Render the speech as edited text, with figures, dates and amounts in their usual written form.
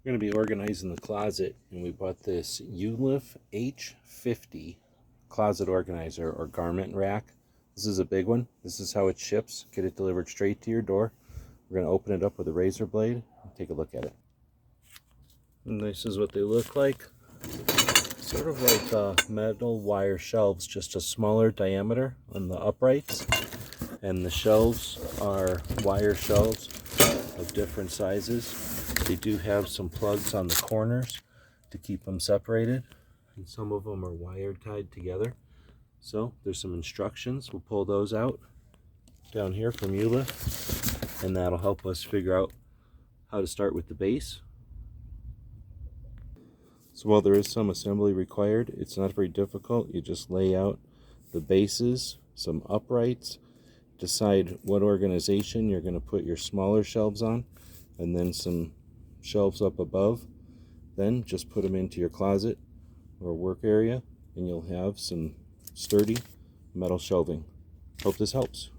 We're going to be organizing the closet, and we bought this Ulif H50 closet organizer or garment rack. This is a big one. This is how it ships. Get it delivered straight to your door. We're going to open it up with a razor blade and take a look at it. And this is what they look like. Sort of like metal wire shelves, just a smaller diameter on the uprights. And the shelves are wire shelves of different sizes. They do have some plugs on the corners to keep them separated, and some of them are wire tied together. So there's some instructions. We'll pull those out down here from Ulif, and that'll help us figure out how to start with the base. So while there is some assembly required, it's not very difficult. You just lay out the bases, some uprights, decide what organization you're going to put your smaller shelves on, and then some shelves up above. Then just put them into your closet or work area, and you'll have some sturdy metal shelving. Hope this helps.